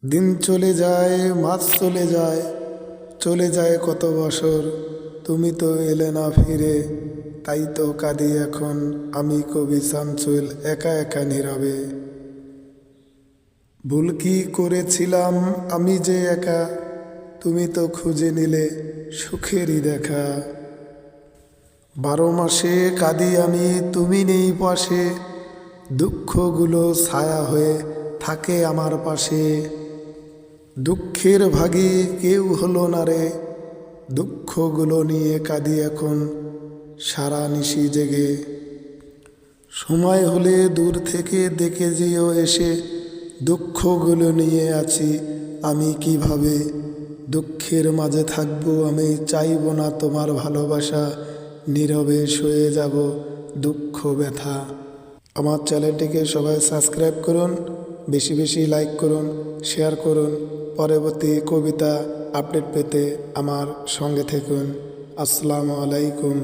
দিন চলে যায়, মাস চলে যায়, চলে যায় কত বছর, তুমি তো এলে না ফিরে। তাই তো কাঁদি এখন আমি, কবি শামসুল, একা একা নীরবে। ভুল কি করেছিলাম আমি যে একা, তুমি তো খুঁজে নিলে সুখেরই দেখা। 12 মাসে কাঁদি আমি, তুমি নেই পাশে, দুঃখগুলো ছায়া হয়ে থাকে আমার পাশে। দুঃখের ভাগী কেউ হলো না রে, দুঃখগুলো নিয়ে কাঁদি এখন সারা নিশি জেগে। সময় হলে দূর থেকে দেখে যেও এসে, দুঃখগুলো নিয়ে আছি আমি কিভাবে। দুঃখের মাঝে থাকবো আমি, চাইব না তোমার ভালোবাসা, নীরবে সয়ে যাব দুঃখ ব্যথা। আমার চ্যানেলটিকে সবাই সাবস্ক্রাইব করুন, বেশি বেশি লাইক করুন, শেয়ার করুন। পরবর্তী কবিতা আপডেট পেতে আমার সঙ্গে থাকুন। আসসালামু আলাইকুম।